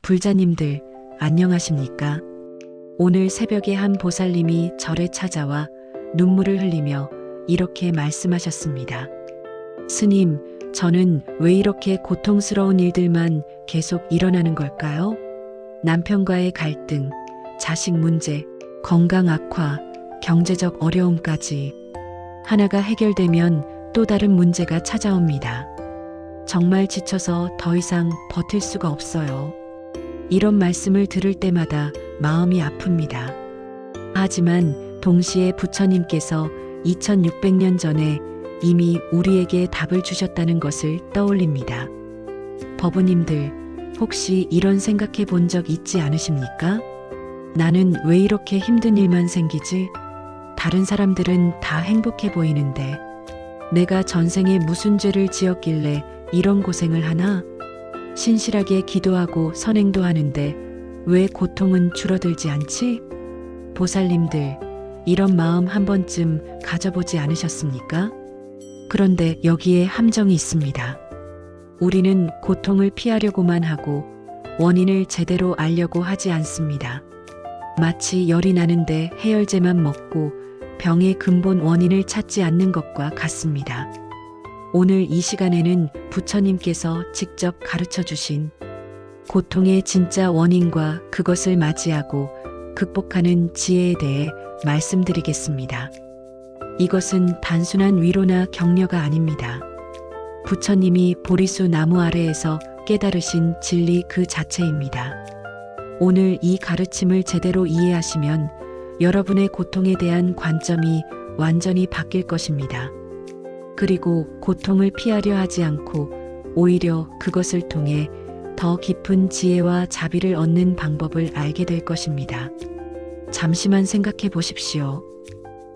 불자님들, 안녕하십니까? 오늘 새벽에 한 보살님이 절에 찾아와 눈물을 흘리며 이렇게 말씀하셨습니다. 스님, 저는 왜 이렇게 고통스러운 일들만 계속 일어나는 걸까요? 남편과의 갈등, 자식 문제, 건강 악화, 경제적 어려움까지 하나가 해결되면 또 다른 문제가 찾아옵니다. 정말 지쳐서 더 이상 버틸 수가 없어요. 이런 말씀을 들을 때마다 마음이 아픕니다. 하지만 동시에 부처님께서 2600년 전에 이미 우리에게 답을 주셨다는 것을 떠올립니다. 법우님들, 혹시 이런 생각해 본 적 있지 않으십니까? 나는 왜 이렇게 힘든 일만 생기지? 다른 사람들은 다 행복해 보이는데 내가 전생에 무슨 죄를 지었길래 이런 고생을 하나? 신실하게 기도하고 선행도 하는데 왜 고통은 줄어들지 않지? 보살님들, 이런 마음 한 번쯤 가져보지 않으셨습니까? 그런데 여기에 함정이 있습니다. 우리는 고통을 피하려고만 하고 원인을 제대로 알려고 하지 않습니다. 마치 열이 나는데 해열제만 먹고 병의 근본 원인을 찾지 않는 것과 같습니다. 오늘 이 시간에는 부처님께서 직접 가르쳐 주신 고통의 진짜 원인과 그것을 맞이하고 극복하는 지혜에 대해 말씀드리겠습니다. 이것은 단순한 위로나 격려가 아닙니다. 부처님이 보리수 나무 아래에서 깨달으신 진리 그 자체입니다. 오늘 이 가르침을 제대로 이해하시면 여러분의 고통에 대한 관점이 완전히 바뀔 것입니다. 그리고 고통을 피하려 하지 않고 오히려 그것을 통해 더 깊은 지혜와 자비를 얻는 방법을 알게 될 것입니다. 잠시만 생각해 보십시오.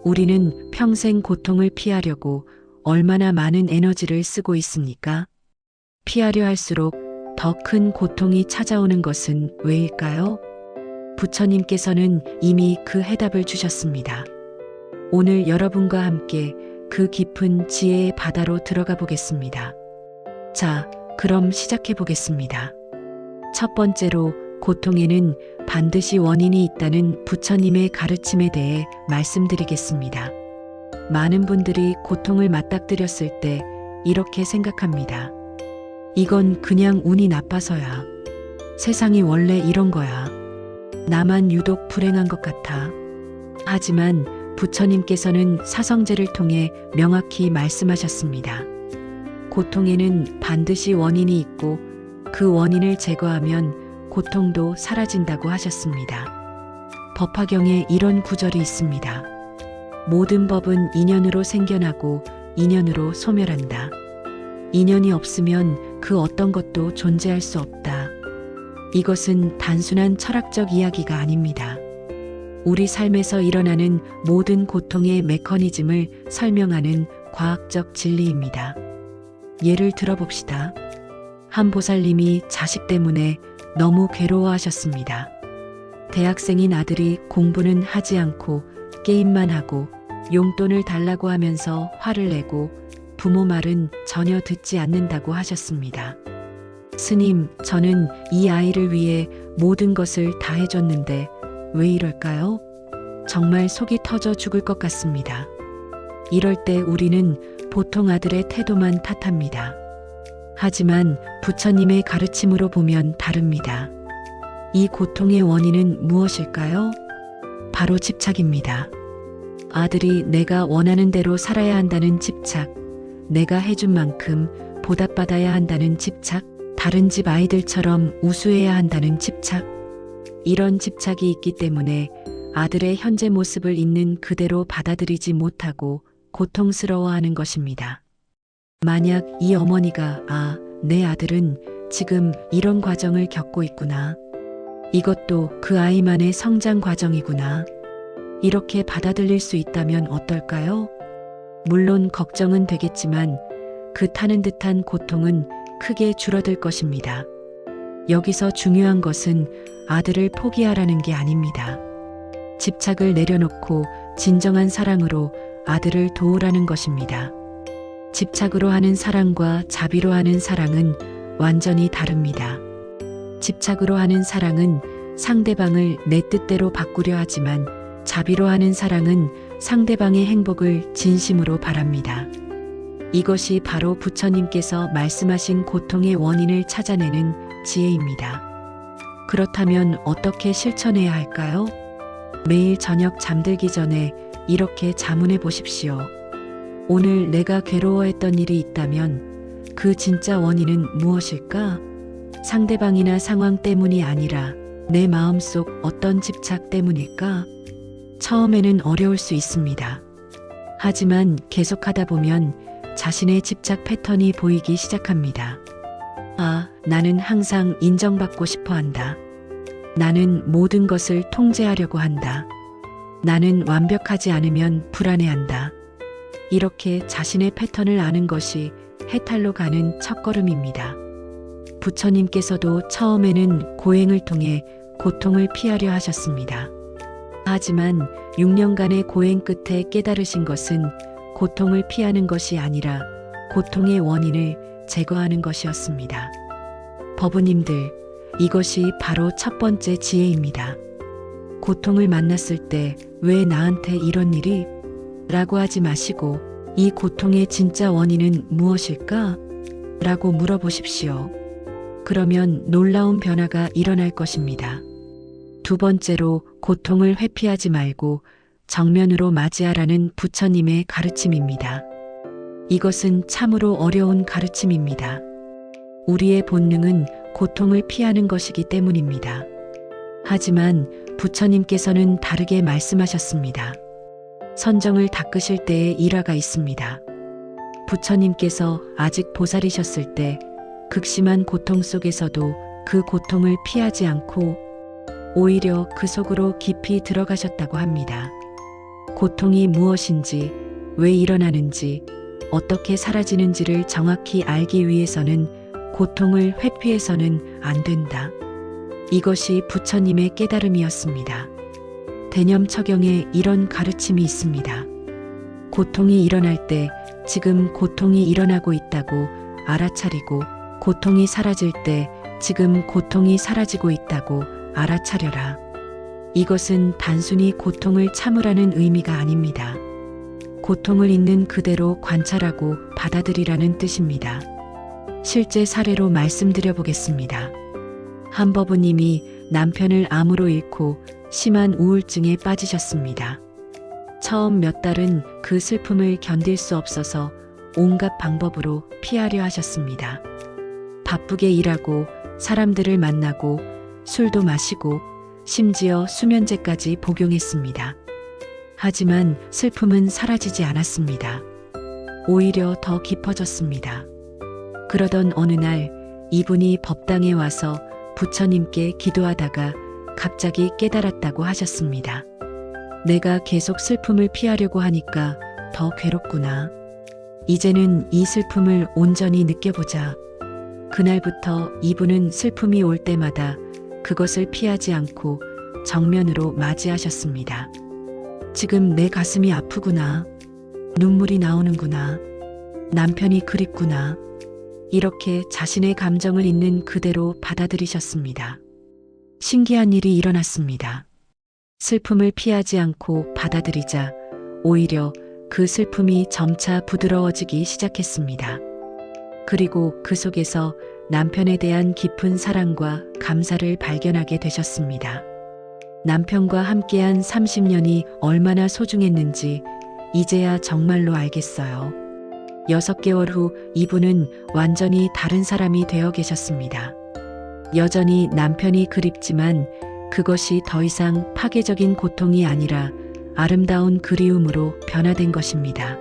우리는 평생 고통을 피하려고 얼마나 많은 에너지를 쓰고 있습니까? 피하려 할수록 더 큰 고통이 찾아오는 것은 왜일까요? 부처님께서는 이미 그 해답을 주셨습니다. 오늘 여러분과 함께 그 깊은 지혜의 바다로 들어가 보겠습니다. 자, 그럼 시작해 보겠습니다. 첫 번째로 고통에는 반드시 원인이 있다는 부처님의 가르침에 대해 말씀드리겠습니다. 많은 분들이 고통을 맞닥뜨렸을 때 이렇게 생각합니다. 이건 그냥 운이 나빠서야. 세상이 원래 이런 거야. 나만 유독 불행한 것 같아. 하지만 부처님께서는 사성제를 통해 명확히 말씀하셨습니다. 고통에는 반드시 원인이 있고 그 원인을 제거하면 고통도 사라진다고 하셨습니다. 법화경에 이런 구절이 있습니다. 모든 법은 인연으로 생겨나고 인연으로 소멸한다. 인연이 없으면 그 어떤 것도 존재할 수 없다. 이것은 단순한 철학적 이야기가 아닙니다. 우리 삶에서 일어나는 모든 고통의 메커니즘을 설명하는 과학적 진리입니다. 예를 들어봅시다. 한 보살님이 자식 때문에 너무 괴로워하셨습니다. 대학생인 아들이 공부는 하지 않고 게임만 하고 용돈을 달라고 하면서 화를 내고 부모 말은 전혀 듣지 않는다고 하셨습니다. 스님, 저는 이 아이를 위해 모든 것을 다 해줬는데 왜 이럴까요? 정말 속이 터져 죽을 것 같습니다. 이럴 때 우리는 보통 아들의 태도만 탓합니다. 하지만 부처님의 가르침으로 보면 다릅니다. 이 고통의 원인은 무엇일까요? 바로 집착입니다. 아들이 내가 원하는 대로 살아야 한다는 집착, 내가 해준 만큼 보답받아야 한다는 집착, 다른 집 아이들처럼 우수해야 한다는 집착. 이런 집착이 있기 때문에 아들의 현재 모습을 있는 그대로 받아들이지 못하고 고통스러워하는 것입니다. 만약 이 어머니가 내 아들은 지금 이런 과정을 겪고 있구나. 이것도 그 아이만의 성장 과정이구나. 이렇게 받아들일 수 있다면 어떨까요? 물론 걱정은 되겠지만 그 타는 듯한 고통은 크게 줄어들 것입니다. 여기서 중요한 것은 아들을 포기하라는 게 아닙니다. 집착을 내려놓고 진정한 사랑으로 아들을 도우라는 것입니다. 집착으로 하는 사랑과 자비로 하는 사랑은 완전히 다릅니다. 집착으로 하는 사랑은 상대방을 내 뜻대로 바꾸려 하지만 자비로 하는 사랑은 상대방의 행복을 진심으로 바랍니다. 이것이 바로 부처님께서 말씀하신 고통의 원인을 찾아내는 지혜입니다. 그렇다면 어떻게 실천해야 할까요? 매일 저녁 잠들기 전에 이렇게 자문해 보십시오. 오늘 내가 괴로워했던 일이 있다면 그 진짜 원인은 무엇일까? 상대방이나 상황 때문이 아니라 내 마음속 어떤 집착 때문일까? 처음에는 어려울 수 있습니다. 하지만 계속하다 보면 자신의 집착 패턴이 보이기 시작합니다. 아, 나는 항상 인정받고 싶어 한다. 나는 모든 것을 통제하려고 한다. 나는 완벽하지 않으면 불안해한다. 이렇게 자신의 패턴을 아는 것이 해탈로 가는 첫걸음입니다. 부처님께서도 처음에는 고행을 통해 고통을 피하려 하셨습니다. 하지만 6년간의 고행 끝에 깨달으신 것은 고통을 피하는 것이 아니라 고통의 원인을 제거하는 것이었습니다. 법우님들, 이것이 바로 첫 번째 지혜입니다. 고통을 만났을 때 왜 나한테 이런 일이? 라고 하지 마시고 이 고통의 진짜 원인은 무엇일까? 라고 물어보십시오. 그러면 놀라운 변화가 일어날 것입니다. 두 번째로 고통을 회피하지 말고 정면으로 맞이하라는 부처님의 가르침입니다. 이것은 참으로 어려운 가르침입니다. 우리의 본능은 고통을 피하는 것이기 때문입니다. 하지만 부처님께서는 다르게 말씀하셨습니다. 선정을 닦으실 때에 일화가 있습니다. 부처님께서 아직 보살이셨을 때 극심한 고통 속에서도 그 고통을 피하지 않고 오히려 그 속으로 깊이 들어가셨다고 합니다. 고통이 무엇인지, 왜 일어나는지, 어떻게 사라지는지를 정확히 알기 위해서는 고통을 회피해서는 안 된다. 이것이 부처님의 깨달음이었습니다. 대념처경에 이런 가르침이 있습니다. 고통이 일어날 때 지금 고통이 일어나고 있다고 알아차리고 고통이 사라질 때 지금 고통이 사라지고 있다고 알아차려라. 이것은 단순히 고통을 참으라는 의미가 아닙니다. 고통을 있는 그대로 관찰하고 받아들이라는 뜻입니다. 실제 사례로 말씀드려 보겠습니다. 한 법우님이 남편을 암으로 잃고 심한 우울증에 빠지셨습니다. 처음 몇 달은 그 슬픔을 견딜 수 없어서 온갖 방법으로 피하려 하셨습니다. 바쁘게 일하고 사람들을 만나고 술도 마시고 심지어 수면제까지 복용했습니다. 하지만 슬픔은 사라지지 않았습니다. 오히려 더 깊어졌습니다. 그러던 어느 날 이분이 법당에 와서 부처님께 기도하다가 갑자기 깨달았다고 하셨습니다. 내가 계속 슬픔을 피하려고 하니까 더 괴롭구나. 이제는 이 슬픔을 온전히 느껴보자. 그날부터 이분은 슬픔이 올 때마다 그것을 피하지 않고 정면으로 맞이하셨습니다. 지금 내 가슴이 아프구나. 눈물이 나오는구나. 남편이 그립구나. 이렇게 자신의 감정을 있는 그대로 받아들이셨습니다. 신기한 일이 일어났습니다. 슬픔을 피하지 않고 받아들이자 오히려 그 슬픔이 점차 부드러워지기 시작했습니다. 그리고 그 속에서 남편에 대한 깊은 사랑과 감사를 발견하게 되셨습니다. 남편과 함께한 30년이 얼마나 소중했는지 이제야 정말로 알겠어요. 6개월 후 이분은 완전히 다른 사람이 되어 계셨습니다. 여전히 남편이 그립지만 그것이 더 이상 파괴적인 고통이 아니라 아름다운 그리움으로 변화된 것입니다.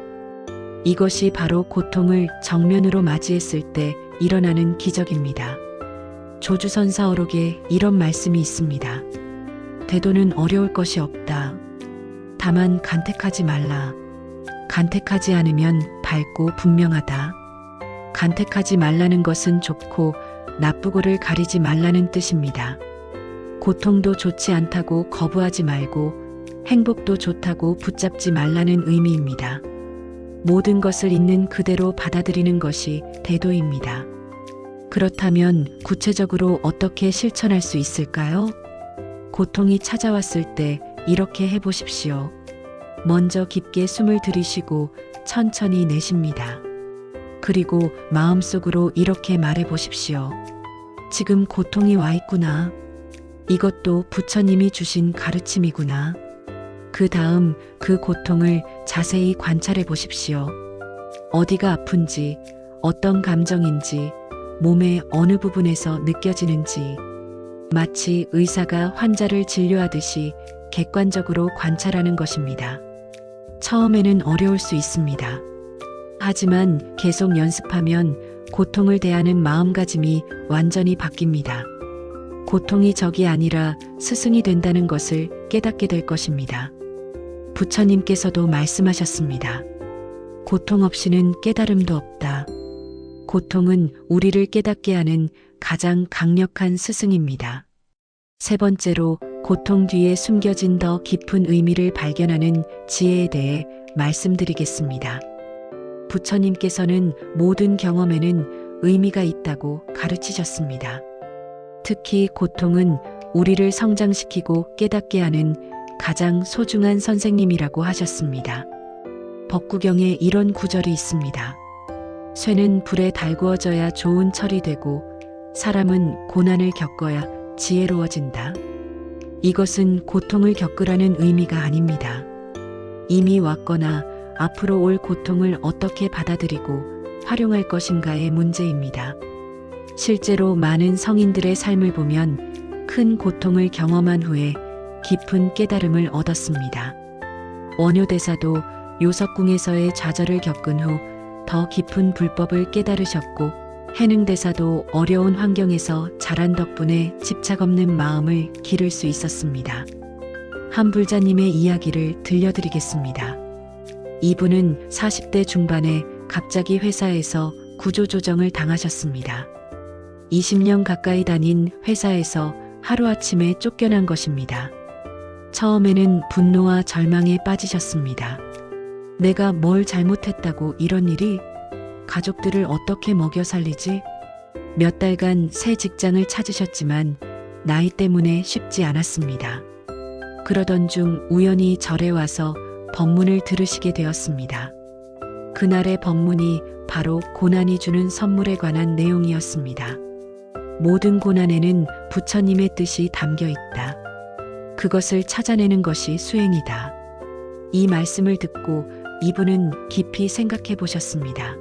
이것이 바로 고통을 정면으로 맞이했을 때 일어나는 기적입니다. 조주선사어록에 이런 말씀이 있습니다. 태도는 어려울 것이 없다. 다만 간택하지 말라. 간택하지 않으면 밝고 분명하다. 간택하지 말라는 것은 좋고 나쁘고를 가리지 말라는 뜻입니다. 고통도 좋지 않다고 거부하지 말고 행복도 좋다고 붙잡지 말라는 의미입니다. 모든 것을 있는 그대로 받아들이는 것이 태도입니다. 그렇다면 구체적으로 어떻게 실천할 수 있을까요? 고통이 찾아왔을 때 이렇게 해보십시오. 먼저 깊게 숨을 들이쉬고 천천히 내쉽니다. 그리고 마음속으로 이렇게 말해보십시오. 지금 고통이 와 있구나. 이것도 부처님이 주신 가르침이구나. 그 다음 그 고통을 자세히 관찰해 보십시오. 어디가 아픈지, 어떤 감정인지, 몸의 어느 부분에서 느껴지는지, 마치 의사가 환자를 진료하듯이 객관적으로 관찰하는 것입니다. 처음에는 어려울 수 있습니다. 하지만 계속 연습하면 고통을 대하는 마음가짐이 완전히 바뀝니다. 고통이 적이 아니라 스승이 된다는 것을 깨닫게 될 것입니다. 부처님께서도 말씀하셨습니다. 고통 없이는 깨달음도 없다. 고통은 우리를 깨닫게 하는 가장 강력한 스승입니다. 세 번째로 고통 뒤에 숨겨진 더 깊은 의미를 발견하는 지혜에 대해 말씀드리겠습니다. 부처님께서는 모든 경험에는 의미가 있다고 가르치셨습니다. 특히 고통은 우리를 성장시키고 깨닫게 하는 가장 소중한 선생님이라고 하셨습니다. 법구경에 이런 구절이 있습니다. 쇠는 불에 달구어져야 좋은 철이 되고 사람은 고난을 겪어야 지혜로워진다. 이것은 고통을 겪으라는 의미가 아닙니다. 이미 왔거나 앞으로 올 고통을 어떻게 받아들이고 활용할 것인가의 문제입니다. 실제로 많은 성인들의 삶을 보면 큰 고통을 경험한 후에 깊은 깨달음을 얻었습니다. 원효대사도 요석궁에서의 좌절을 겪은 후 더 깊은 불법을 깨달으셨고, 해능대사도 어려운 환경에서 자란 덕분에 집착 없는 마음을 기를 수 있었습니다. 한 불자님의 이야기를 들려드리겠습니다. 이분은 40대 중반에 갑자기 회사에서 구조조정을 당하셨습니다. 20년 가까이 다닌 회사에서 하루아침에 쫓겨난 것입니다. 처음에는 분노와 절망에 빠지셨습니다. 내가 뭘 잘못했다고 이런 일이? 가족들을 어떻게 먹여 살리지? 몇 달간 새 직장을 찾으셨지만 나이 때문에 쉽지 않았습니다. 그러던 중 우연히 절에 와서 법문을 들으시게 되었습니다. 그날의 법문이 바로 고난이 주는 선물에 관한 내용이었습니다. 모든 고난에는 부처님의 뜻이 담겨 있다. 그것을 찾아내는 것이 수행이다. 이 말씀을 듣고 이분은 깊이 생각해 보셨습니다.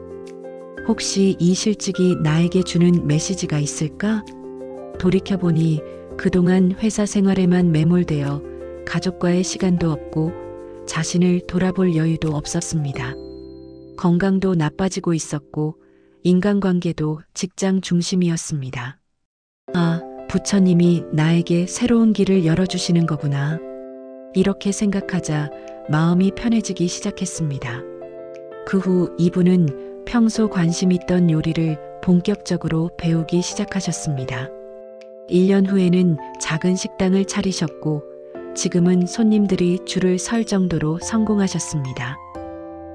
혹시 이 실직이 나에게 주는 메시지가 있을까? 돌이켜보니 그동안 회사 생활에만 매몰되어 가족과의 시간도 없고 자신을 돌아볼 여유도 없었습니다. 건강도 나빠지고 있었고 인간관계도 직장 중심이었습니다. 아, 부처님이 나에게 새로운 길을 열어주시는 거구나. 이렇게 생각하자 마음이 편해지기 시작했습니다. 그 후 이분은 평소 관심 있던 요리를 본격적으로 배우기 시작하셨습니다. 1년 후에는 작은 식당을 차리셨고 지금은 손님들이 줄을 설 정도로 성공하셨습니다.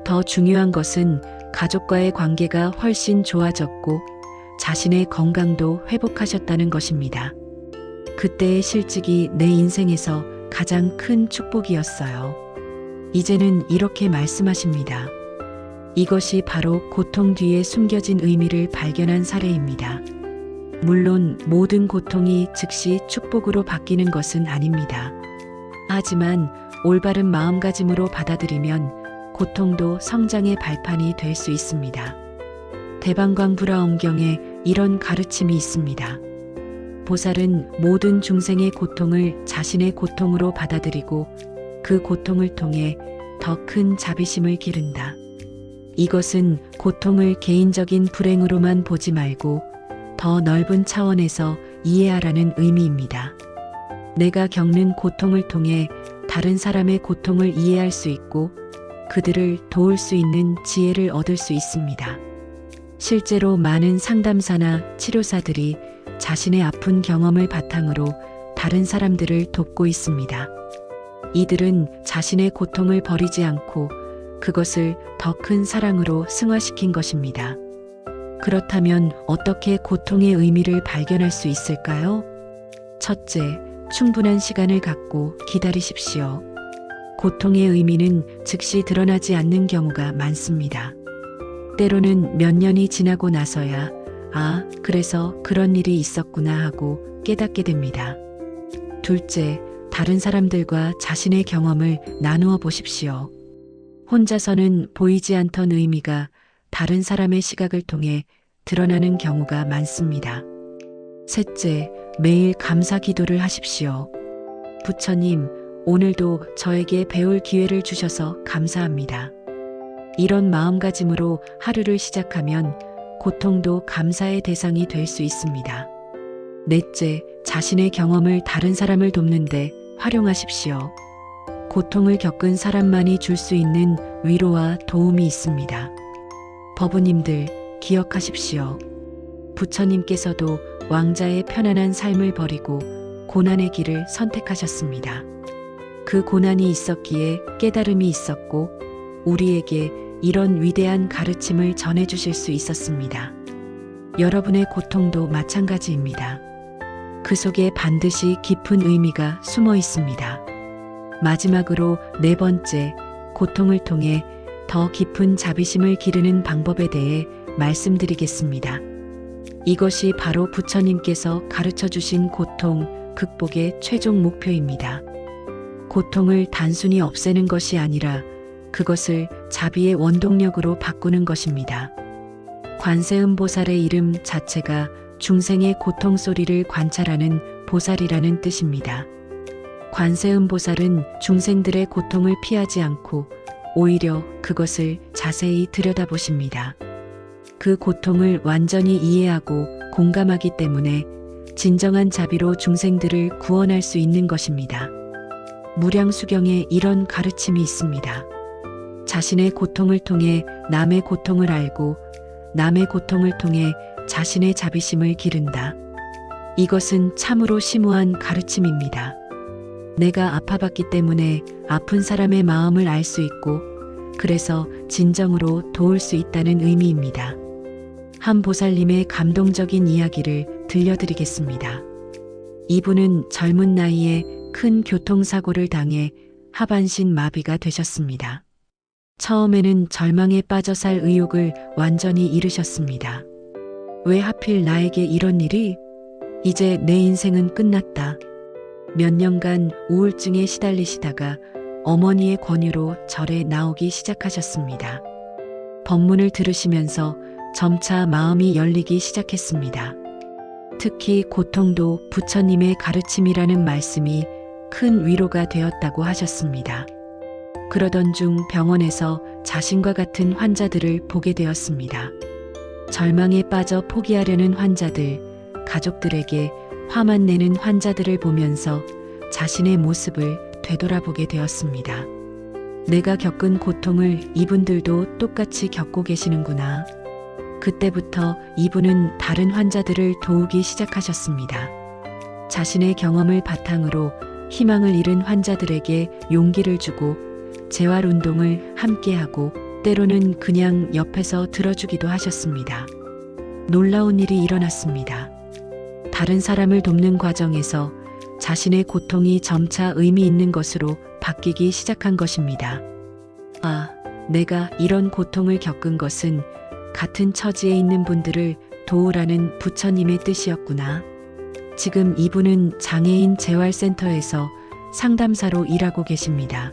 더 중요한 것은 가족과의 관계가 훨씬 좋아졌고 자신의 건강도 회복하셨다는 것입니다. 그때의 실직이 내 인생에서 가장 큰 축복이었어요. 이제는 이렇게 말씀하십니다. 이것이 바로 고통 뒤에 숨겨진 의미를 발견한 사례입니다. 물론 모든 고통이 즉시 축복으로 바뀌는 것은 아닙니다. 하지만 올바른 마음가짐으로 받아들이면 고통도 성장의 발판이 될 수 있습니다. 대방광불화엄경에 이런 가르침이 있습니다. 보살은 모든 중생의 고통을 자신의 고통으로 받아들이고 그 고통을 통해 더 큰 자비심을 기른다. 이것은 고통을 개인적인 불행으로만 보지 말고 더 넓은 차원에서 이해하라는 의미입니다. 내가 겪는 고통을 통해 다른 사람의 고통을 이해할 수 있고 그들을 도울 수 있는 지혜를 얻을 수 있습니다. 실제로 많은 상담사나 치료사들이 자신의 아픈 경험을 바탕으로 다른 사람들을 돕고 있습니다. 이들은 자신의 고통을 버리지 않고 그것을 더 큰 사랑으로 승화시킨 것입니다. 그렇다면 어떻게 고통의 의미를 발견할 수 있을까요? 첫째, 충분한 시간을 갖고 기다리십시오. 고통의 의미는 즉시 드러나지 않는 경우가 많습니다. 때로는 몇 년이 지나고 나서야 아, 그래서 그런 일이 있었구나 하고 깨닫게 됩니다. 둘째, 다른 사람들과 자신의 경험을 나누어 보십시오. 혼자서는 보이지 않던 의미가 다른 사람의 시각을 통해 드러나는 경우가 많습니다. 셋째, 매일 감사 기도를 하십시오. 부처님, 오늘도 저에게 배울 기회를 주셔서 감사합니다. 이런 마음가짐으로 하루를 시작하면 고통도 감사의 대상이 될 수 있습니다. 넷째, 자신의 경험을 다른 사람을 돕는데 활용하십시오. 고통을 겪은 사람만이 줄 수 있는 위로와 도움이 있습니다. 법우님들, 기억하십시오. 부처님께서도 왕자의 편안한 삶을 버리고 고난의 길을 선택하셨습니다. 그 고난이 있었기에 깨달음이 있었고 우리에게 이런 위대한 가르침을 전해주실 수 있었습니다. 여러분의 고통도 마찬가지입니다. 그 속에 반드시 깊은 의미가 숨어 있습니다. 마지막으로 네 번째, 고통을 통해 더 깊은 자비심을 기르는 방법에 대해 말씀드리겠습니다. 이것이 바로 부처님께서 가르쳐 주신 고통 극복의 최종 목표입니다. 고통을 단순히 없애는 것이 아니라 그것을 자비의 원동력으로 바꾸는 것입니다. 관세음 보살의 이름 자체가 중생의 고통 소리를 관찰하는 보살이라는 뜻입니다. 관세음 보살은 중생들의 고통을 피하지 않고 오히려 그것을 자세히 들여다보십니다. 그 고통을 완전히 이해하고 공감하기 때문에 진정한 자비로 중생들을 구원할 수 있는 것입니다. 무량수경에 이런 가르침이 있습니다. 자신의 고통을 통해 남의 고통을 알고 남의 고통을 통해 자신의 자비심을 기른다. 이것은 참으로 심오한 가르침입니다. 내가 아파봤기 때문에 아픈 사람의 마음을 알 수 있고 그래서 진정으로 도울 수 있다는 의미입니다. 한 보살님의 감동적인 이야기를 들려드리겠습니다. 이분은 젊은 나이에 큰 교통사고를 당해 하반신 마비가 되셨습니다. 처음에는 절망에 빠져 살 의욕을 완전히 잃으셨습니다. 왜 하필 나에게 이런 일이? 이제 내 인생은 끝났다. 몇 년간 우울증에 시달리시다가 어머니의 권유로 절에 나오기 시작하셨습니다. 법문을 들으시면서 점차 마음이 열리기 시작했습니다. 특히 고통도 부처님의 가르침이라는 말씀이 큰 위로가 되었다고 하셨습니다. 그러던 중 병원에서 자신과 같은 환자들을 보게 되었습니다. 절망에 빠져 포기하려는 환자들, 가족들에게 화만 내는 환자들을 보면서 자신의 모습을 되돌아보게 되었습니다. 내가 겪은 고통을 이분들도 똑같이 겪고 계시는구나. 그때부터 이분은 다른 환자들을 도우기 시작하셨습니다. 자신의 경험을 바탕으로 희망을 잃은 환자들에게 용기를 주고 재활운동을 함께하고 때로는 그냥 옆에서 들어주기도 하셨습니다. 놀라운 일이 일어났습니다. 다른 사람을 돕는 과정에서 자신의 고통이 점차 의미 있는 것으로 바뀌기 시작한 것입니다. 아, 내가 이런 고통을 겪은 것은 같은 처지에 있는 분들을 도우라는 부처님의 뜻이었구나. 지금 이분은 장애인 재활센터에서 상담사로 일하고 계십니다.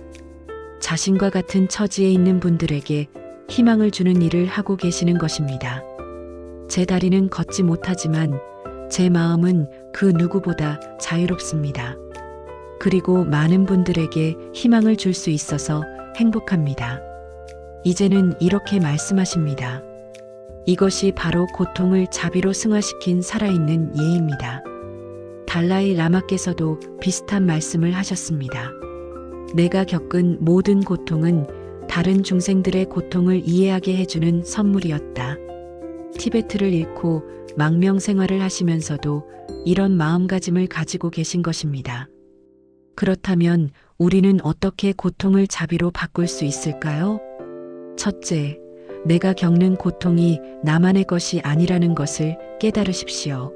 자신과 같은 처지에 있는 분들에게 희망을 주는 일을 하고 계시는 것입니다. 제 다리는 걷지 못하지만 제 마음은 그 누구보다 자유롭습니다. 그리고 많은 분들에게 희망을 줄 수 있어서 행복합니다. 이제는 이렇게 말씀하십니다. 이것이 바로 고통을 자비로 승화시킨 살아있는 예입니다. 달라이 라마께서도 비슷한 말씀을 하셨습니다. 내가 겪은 모든 고통은 다른 중생들의 고통을 이해하게 해주는 선물이었다. 티베트를 잃고 망명 생활을 하시면서도 이런 마음가짐을 가지고 계신 것입니다. 그렇다면 우리는 어떻게 고통을 자비로 바꿀 수 있을까요? 첫째, 내가 겪는 고통이 나만의 것이 아니라는 것을 깨달으십시오.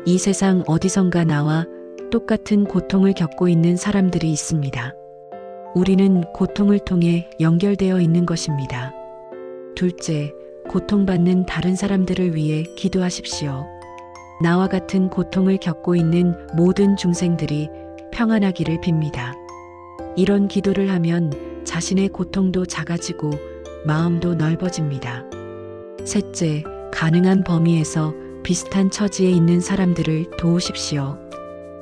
이 세상 어디선가 나와 똑같은 고통을 겪고 있는 사람들이 있습니다. 우리는 고통을 통해 연결되어 있는 것입니다. 둘째, 고통받는 다른 사람들을 위해 기도하십시오. 나와 같은 고통을 겪고 있는 모든 중생들이 평안하기를 빕니다. 이런 기도를 하면 자신의 고통도 작아지고 마음도 넓어집니다. 셋째, 가능한 범위에서 비슷한 처지에 있는 사람들을 도우십시오.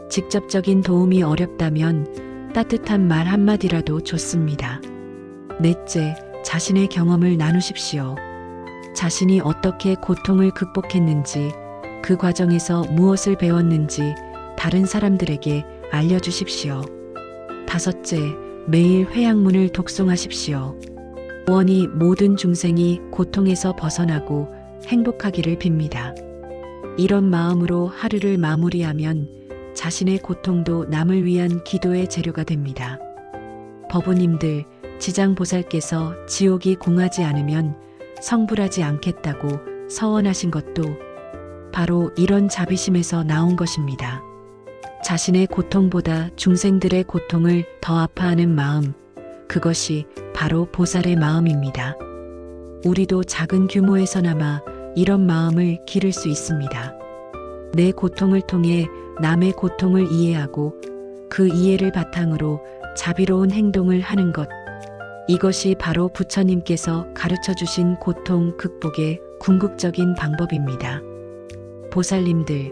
직접적인 도움이 어렵다면 따뜻한 말 한마디라도 좋습니다. 넷째, 자신의 경험을 나누십시오. 자신이 어떻게 고통을 극복했는지, 그 과정에서 무엇을 배웠는지 다른 사람들에게 알려주십시오. 다섯째, 매일 회양문을 독송하십시오. 원이 모든 중생이 고통에서 벗어나고 행복하기를 빕니다. 이런 마음으로 하루를 마무리하면 자신의 고통도 남을 위한 기도의 재료가 됩니다. 법우님들, 지장보살께서 지옥이 공하지 않으면 성불하지 않겠다고 서원하신 것도 바로 이런 자비심에서 나온 것입니다. 자신의 고통보다 중생들의 고통을 더 아파하는 마음, 그것이 바로 보살의 마음입니다. 우리도 작은 규모에서나마 이런 마음을 기를 수 있습니다. 내 고통을 통해 남의 고통을 이해하고 그 이해를 바탕으로 자비로운 행동을 하는 것. 이것이 바로 부처님께서 가르쳐 주신 고통 극복의 궁극적인 방법입니다. 보살님들,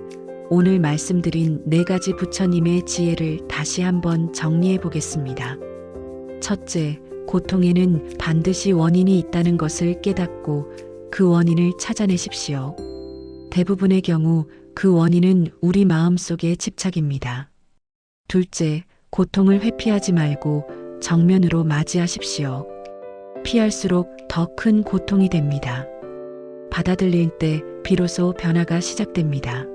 오늘 말씀드린 4가지 부처님의 지혜를 다시 한번 정리해 보겠습니다. 첫째, 고통에는 반드시 원인이 있다는 것을 깨닫고 그 원인을 찾아내십시오. 대부분의 경우 그 원인은 우리 마음속의 집착입니다. 둘째, 고통을 회피하지 말고 정면으로 맞이하십시오. 피할수록 더 큰 고통이 됩니다. 받아들일 때 비로소 변화가 시작됩니다.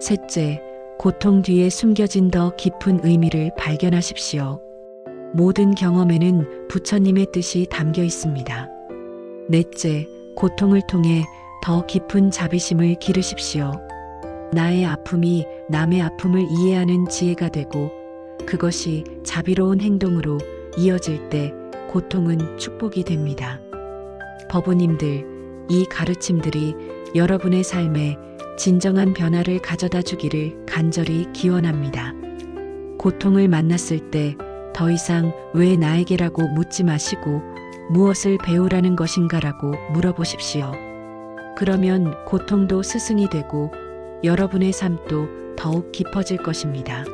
셋째, 고통 뒤에 숨겨진 더 깊은 의미를 발견하십시오. 모든 경험에는 부처님의 뜻이 담겨 있습니다. 넷째, 고통을 통해 더 깊은 자비심을 기르십시오. 나의 아픔이 남의 아픔을 이해하는 지혜가 되고 그것이 자비로운 행동으로 이어질 때 고통은 축복이 됩니다. 법우님들, 이 가르침들이 여러분의 삶에 진정한 변화를 가져다 주기를 간절히 기원합니다. 고통을 만났을 때 더 이상 왜 나에게라고 묻지 마시고 무엇을 배우라는 것인가라고 물어보십시오. 그러면 고통도 스승이 되고 여러분의 삶도 더욱 깊어질 것입니다.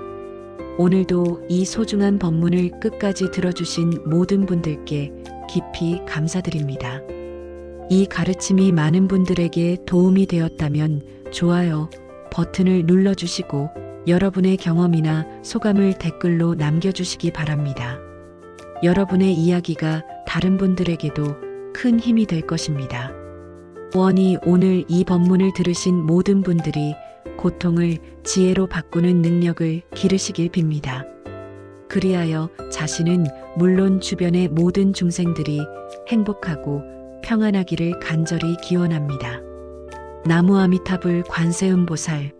오늘도 이 소중한 법문을 끝까지 들어주신 모든 분들께 깊이 감사드립니다. 이 가르침이 많은 분들에게 도움이 되었다면 좋아요 버튼을 눌러주시고 여러분의 경험이나 소감을 댓글로 남겨주시기 바랍니다. 여러분의 이야기가 다른 분들에게도 큰 힘이 될 것입니다. 원이 오늘 이 법문을 들으신 모든 분들이 고통을 지혜로 바꾸는 능력을 기르시길 빕니다. 그리하여 자신은 물론 주변의 모든 중생들이 행복하고 평안하기를 간절히 기원합니다. 나무 아미타불 관세음보살